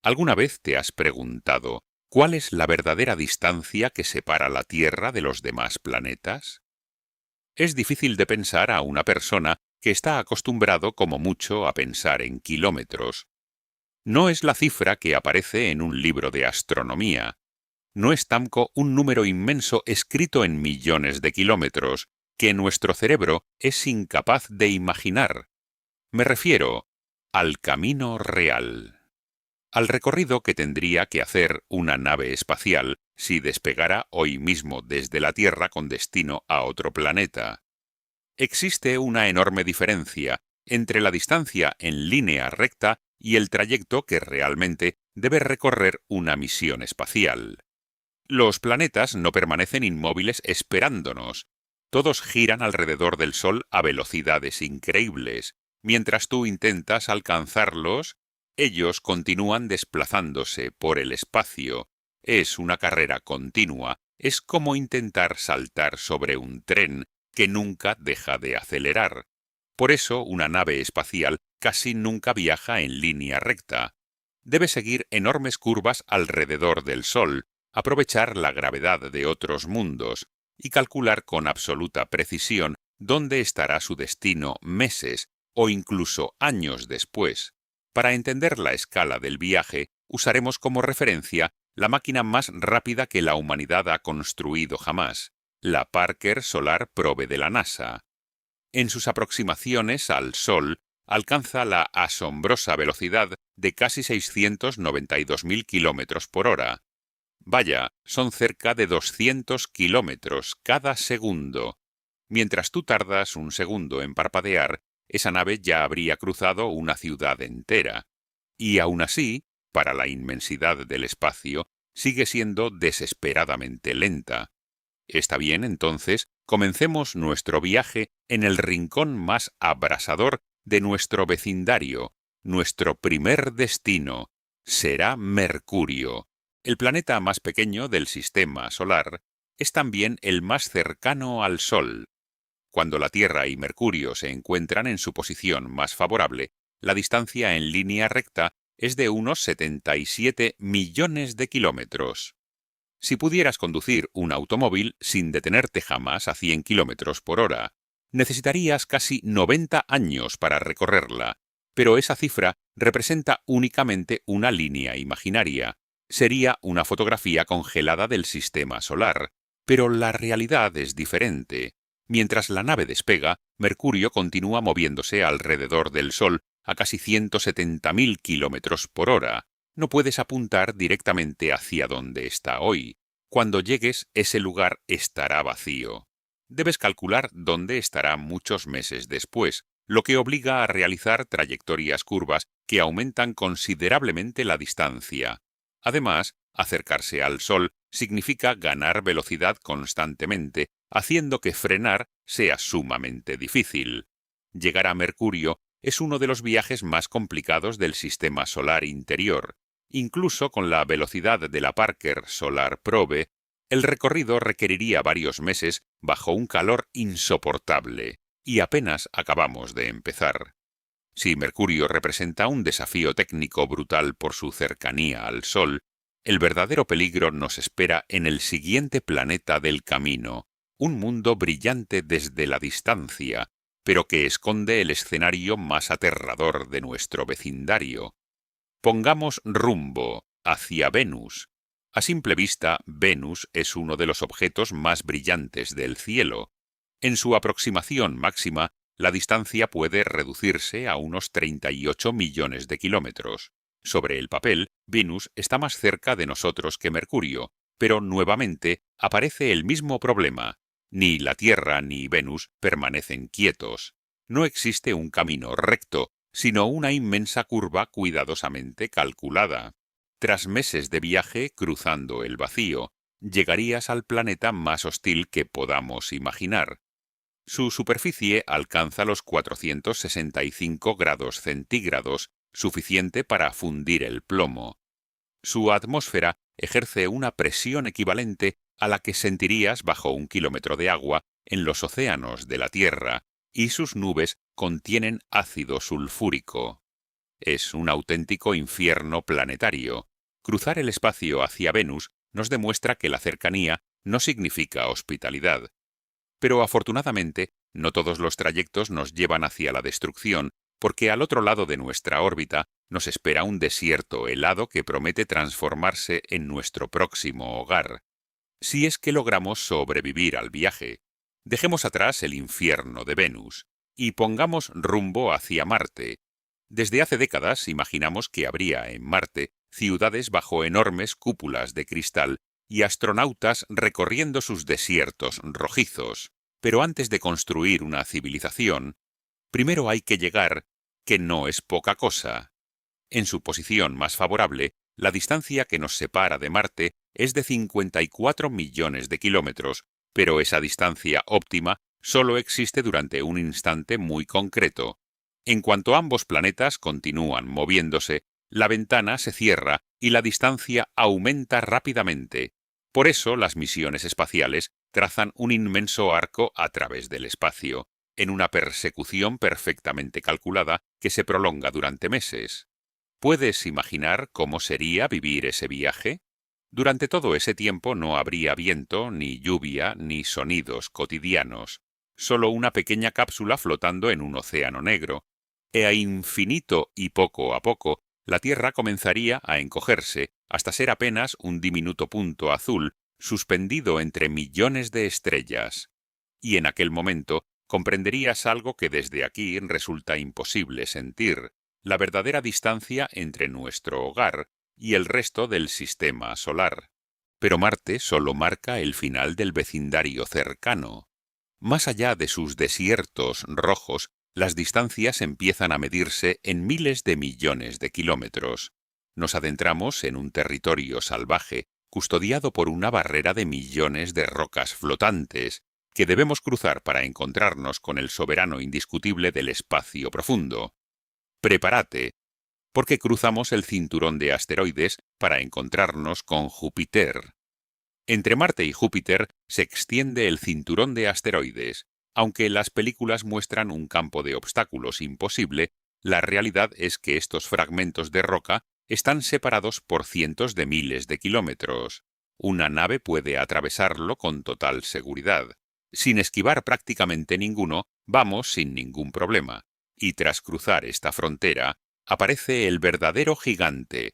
¿Alguna vez te has preguntado cuál es la verdadera distancia que separa la Tierra de los demás planetas? Es difícil de pensar a una persona que está acostumbrado como mucho a pensar en kilómetros. No es la cifra que aparece en un libro de astronomía. No es tampoco un número inmenso escrito en millones de kilómetros que nuestro cerebro es incapaz de imaginar. Me refiero al camino real. Al recorrido que tendría que hacer una nave espacial si despegara hoy mismo desde la Tierra con destino a otro planeta. Existe una enorme diferencia entre la distancia en línea recta y el trayecto que realmente debe recorrer una misión espacial. Los planetas no permanecen inmóviles esperándonos. Todos giran alrededor del Sol a velocidades increíbles. Mientras tú intentas alcanzarlos, ellos continúan desplazándose por el espacio. Es una carrera continua. Es como intentar saltar sobre un tren que nunca deja de acelerar. Por eso una nave espacial casi nunca viaja en línea recta. Debe seguir enormes curvas alrededor del Sol, aprovechar la gravedad de otros mundos y calcular con absoluta precisión dónde estará su destino meses o incluso años después. Para entender la escala del viaje, usaremos como referencia la máquina más rápida que la humanidad ha construido jamás, la Parker Solar Probe de la NASA. En sus aproximaciones al Sol, alcanza la asombrosa velocidad de casi 692.000 kilómetros por hora. Vaya, son cerca de 200 kilómetros cada segundo. Mientras tú tardas un segundo en parpadear, esa nave ya habría cruzado una ciudad entera. Y aún así, para la inmensidad del espacio, sigue siendo desesperadamente lenta. Está bien, entonces, comencemos nuestro viaje en el rincón más abrasador de nuestro vecindario. Nuestro primer destino será Mercurio. El planeta más pequeño del sistema solar es también el más cercano al Sol. Cuando la Tierra y Mercurio se encuentran en su posición más favorable, la distancia en línea recta es de unos 77 millones de kilómetros. Si pudieras conducir un automóvil sin detenerte jamás a 100 kilómetros por hora, necesitarías casi 90 años para recorrerla, pero esa cifra representa únicamente una línea imaginaria. Sería una fotografía congelada del sistema solar, pero la realidad es diferente. Mientras la nave despega, Mercurio continúa moviéndose alrededor del Sol a casi 170.000 kilómetros por hora. No puedes apuntar directamente hacia donde está hoy. Cuando llegues, ese lugar estará vacío. Debes calcular dónde estará muchos meses después, lo que obliga a realizar trayectorias curvas que aumentan considerablemente la distancia. Además, acercarse al Sol significa ganar velocidad constantemente, haciendo que frenar sea sumamente difícil. Llegar a Mercurio es uno de los viajes más complicados del sistema solar interior. Incluso con la velocidad de la Parker Solar Probe, el recorrido requeriría varios meses bajo un calor insoportable, y apenas acabamos de empezar. Si Mercurio representa un desafío técnico brutal por su cercanía al Sol, el verdadero peligro nos espera en el siguiente planeta del camino, un mundo brillante desde la distancia, pero que esconde el escenario más aterrador de nuestro vecindario. Pongamos rumbo hacia Venus. A simple vista, Venus es uno de los objetos más brillantes del cielo. En su aproximación máxima, la distancia puede reducirse a unos 38 millones de kilómetros. Sobre el papel, Venus está más cerca de nosotros que Mercurio, pero nuevamente aparece el mismo problema. Ni la Tierra ni Venus permanecen quietos. No existe un camino recto, sino una inmensa curva cuidadosamente calculada. Tras meses de viaje cruzando el vacío, llegarías al planeta más hostil que podamos imaginar. Su superficie alcanza los 465 grados centígrados, suficiente para fundir el plomo. Su atmósfera ejerce una presión equivalente a la que sentirías bajo 1 kilómetro de agua en los océanos de la Tierra, y sus nubes contienen ácido sulfúrico. Es un auténtico infierno planetario. Cruzar el espacio hacia Venus nos demuestra que la cercanía no significa hospitalidad. Pero afortunadamente, no todos los trayectos nos llevan hacia la destrucción, porque al otro lado de nuestra órbita nos espera un desierto helado que promete transformarse en nuestro próximo hogar. Si es que logramos sobrevivir al viaje, dejemos atrás el infierno de Venus y pongamos rumbo hacia Marte. Desde hace décadas imaginamos que habría en Marte ciudades bajo enormes cúpulas de cristal y astronautas recorriendo sus desiertos rojizos. Pero antes de construir una civilización, primero hay que llegar, que no es poca cosa. En su posición más favorable, la distancia que nos separa de Marte es de 54 millones de kilómetros, pero esa distancia óptima solo existe durante un instante muy concreto. En cuanto ambos planetas continúan moviéndose, la ventana se cierra y la distancia aumenta rápidamente. Por eso las misiones espaciales trazan un inmenso arco a través del espacio, en una persecución perfectamente calculada que se prolonga durante meses. ¿Puedes imaginar cómo sería vivir ese viaje? Durante todo ese tiempo no habría viento, ni lluvia, ni sonidos cotidianos, solo una pequeña cápsula flotando en un océano negro. A infinito y poco a poco, la Tierra comenzaría a encogerse hasta ser apenas un diminuto punto azul suspendido entre millones de estrellas. Y en aquel momento comprenderías algo que desde aquí resulta imposible sentir: la verdadera distancia entre nuestro hogar y el resto del sistema solar. Pero Marte solo marca el final del vecindario cercano. Más allá de sus desiertos rojos, las distancias empiezan a medirse en miles de millones de kilómetros. Nos adentramos en un territorio salvaje, custodiado por una barrera de millones de rocas flotantes, que debemos cruzar para encontrarnos con el soberano indiscutible del espacio profundo. Prepárate, porque cruzamos el cinturón de asteroides para encontrarnos con Júpiter. Entre Marte y Júpiter se extiende el cinturón de asteroides. Aunque las películas muestran un campo de obstáculos imposible, la realidad es que estos fragmentos de roca están separados por cientos de miles de kilómetros. Una nave puede atravesarlo con total seguridad. Sin esquivar prácticamente ninguno, vamos sin ningún problema. Y tras cruzar esta frontera, aparece el verdadero gigante,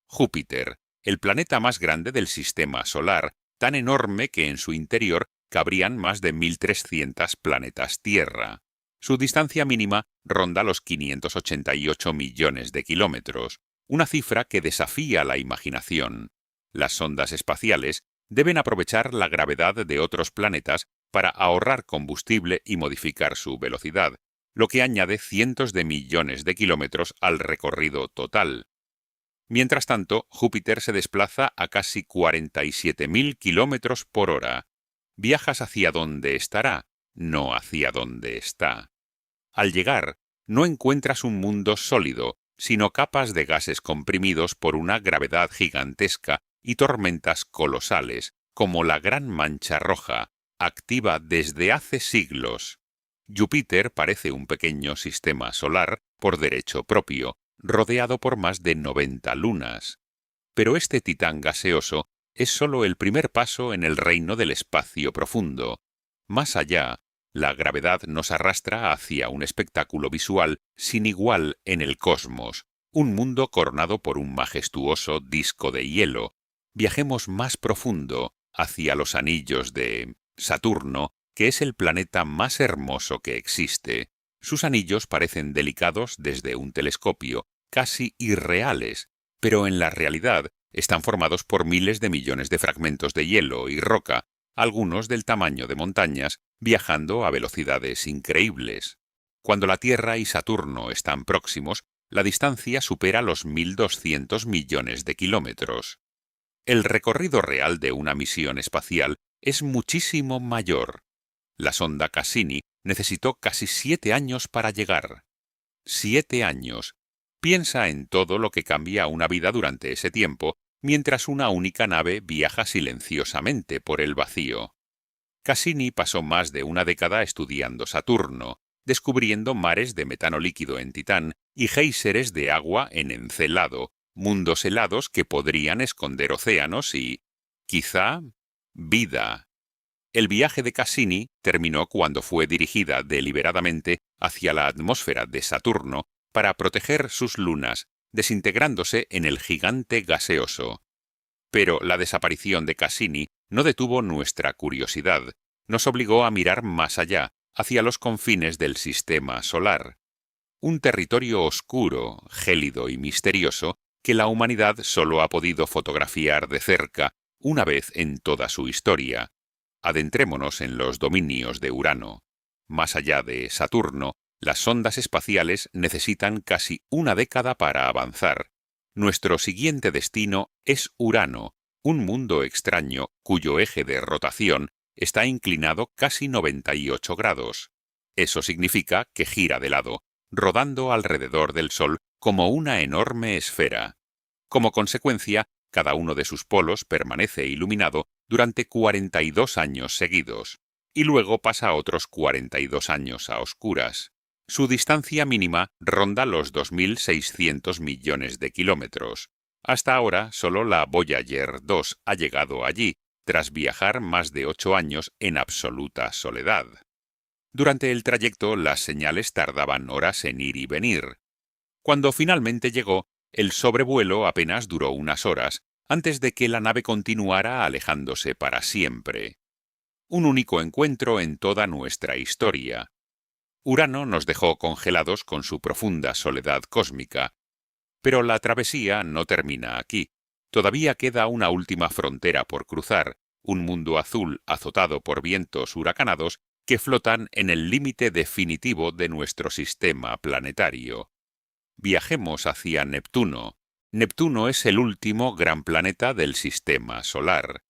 Júpiter, el planeta más grande del sistema solar, tan enorme que en su interior cabrían más de 1.300 planetas Tierra. Su distancia mínima ronda los 588 millones de kilómetros, una cifra que desafía la imaginación. Las sondas espaciales deben aprovechar la gravedad de otros planetas para ahorrar combustible y modificar su velocidad, lo que añade cientos de millones de kilómetros al recorrido total. Mientras tanto, Júpiter se desplaza a casi 47.000 kilómetros por hora. Viajas hacia donde estará, no hacia donde está. Al llegar, no encuentras un mundo sólido, sino capas de gases comprimidos por una gravedad gigantesca y tormentas colosales, como la Gran Mancha Roja, activa desde hace siglos. Júpiter parece un pequeño sistema solar por derecho propio, rodeado por más de 90 lunas. Pero este titán gaseoso es solo el primer paso en el reino del espacio profundo. Más allá, la gravedad nos arrastra hacia un espectáculo visual sin igual en el cosmos, un mundo coronado por un majestuoso disco de hielo. Viajemos más profundo, hacia los anillos de Saturno, que es el planeta más hermoso que existe. Sus anillos parecen delicados desde un telescopio, casi irreales, pero en la realidad están formados por miles de millones de fragmentos de hielo y roca, algunos del tamaño de montañas, viajando a velocidades increíbles. Cuando la Tierra y Saturno están próximos, la distancia supera los 1.200 millones de kilómetros. El recorrido real de una misión espacial es muchísimo mayor. La sonda Cassini necesitó casi 7 años para llegar. 7 años. Piensa en todo lo que cambia una vida durante ese tiempo, mientras una única nave viaja silenciosamente por el vacío. Cassini pasó más de una década estudiando Saturno. descubriendo mares de metano líquido en Titán y géiseres de agua en Encelado, mundos helados que podrían esconder océanos y, quizá, vida. El viaje de Cassini terminó cuando fue dirigida deliberadamente hacia la atmósfera de Saturno para proteger sus lunas, desintegrándose en el gigante gaseoso. Pero la desaparición de Cassini no detuvo nuestra curiosidad, nos obligó a mirar más allá, hacia los confines del sistema solar. Un territorio oscuro, gélido y misterioso que la humanidad solo ha podido fotografiar de cerca una vez en toda su historia. Adentrémonos en los dominios de Urano. Más allá de Saturno, las sondas espaciales necesitan casi una década para avanzar. Nuestro siguiente destino es Urano, un mundo extraño cuyo eje de rotación está inclinado casi 98 grados. Eso significa que gira de lado, rodando alrededor del Sol como una enorme esfera. Como consecuencia, cada uno de sus polos permanece iluminado durante 42 años seguidos, y luego pasa otros 42 años a oscuras. Su distancia mínima ronda los 2.600 millones de kilómetros. Hasta ahora, solo la Voyager 2 ha llegado allí, tras viajar más de 8 años en absoluta soledad. Durante el trayecto, las señales tardaban horas en ir y venir. Cuando finalmente llegó, el sobrevuelo apenas duró unas horas, antes de que la nave continuara alejándose para siempre. Un único encuentro en toda nuestra historia. Urano nos dejó congelados con su profunda soledad cósmica. Pero la travesía no termina aquí. Todavía queda una última frontera por cruzar, un mundo azul azotado por vientos huracanados que flotan en el límite definitivo de nuestro sistema planetario. Viajemos hacia Neptuno. Neptuno es el último gran planeta del sistema solar.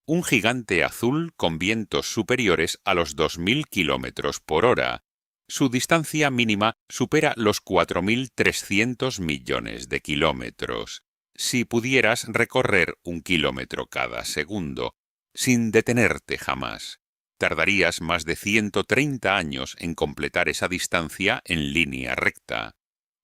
Un gigante azul con vientos superiores a los 2.000 kilómetros por hora. Su distancia mínima supera los 4.300 millones de kilómetros. Si pudieras recorrer 1 kilómetro cada segundo, sin detenerte jamás, tardarías más de 130 años en completar esa distancia en línea recta.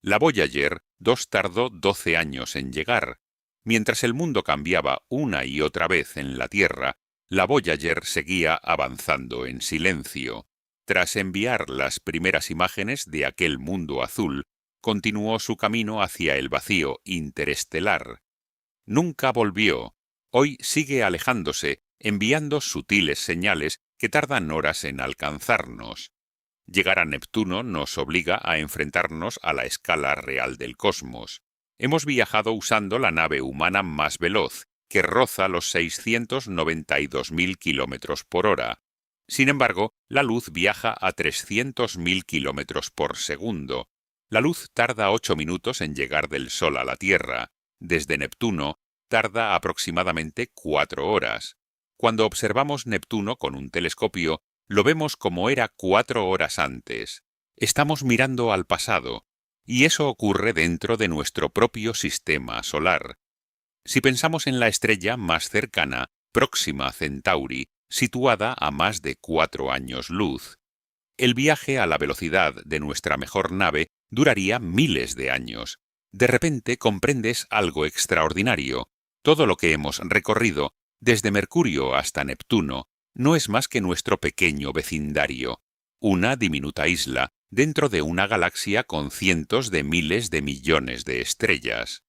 La Voyager 2 tardó 12 años en llegar. Mientras el mundo cambiaba una y otra vez en la Tierra, la Voyager seguía avanzando en silencio. Tras enviar las primeras imágenes de aquel mundo azul, continuó su camino hacia el vacío interestelar. Nunca volvió. Hoy sigue alejándose, enviando sutiles señales que tardan horas en alcanzarnos. Llegar a Neptuno nos obliga a enfrentarnos a la escala real del cosmos. Hemos viajado usando la nave humana más veloz, que roza los 692.000 kilómetros por hora. Sin embargo, la luz viaja a 300.000 kilómetros por segundo. La luz tarda 8 minutos en llegar del Sol a la Tierra. Desde Neptuno, tarda aproximadamente 4 horas. Cuando observamos Neptuno con un telescopio, lo vemos como era 4 horas antes. Estamos mirando al pasado, y eso ocurre dentro de nuestro propio sistema solar. Si pensamos en la estrella más cercana, Próxima Centauri, situada a más de 4 años luz, el viaje a la velocidad de nuestra mejor nave duraría miles de años. De repente comprendes algo extraordinario. Todo lo que hemos recorrido, desde Mercurio hasta Neptuno, no es más que nuestro pequeño vecindario, una diminuta isla dentro de una galaxia con cientos de miles de millones de estrellas.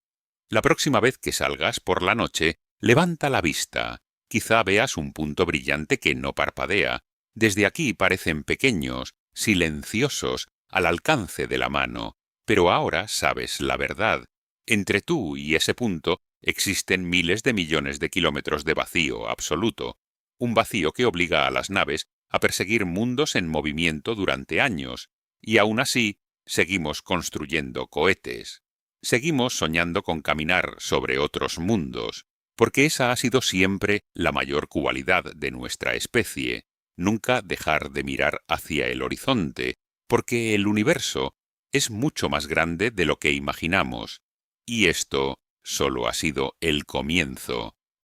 La próxima vez que salgas por la noche, levanta la vista. Quizá veas un punto brillante que no parpadea. Desde aquí parecen pequeños, silenciosos, al alcance de la mano. Pero ahora sabes la verdad. Entre tú y ese punto existen miles de millones de kilómetros de vacío absoluto. Un vacío que obliga a las naves a perseguir mundos en movimiento durante años, y aún así seguimos construyendo cohetes. Seguimos soñando con caminar sobre otros mundos, porque esa ha sido siempre la mayor cualidad de nuestra especie, nunca dejar de mirar hacia el horizonte, porque el universo es mucho más grande de lo que imaginamos, y esto solo ha sido el comienzo.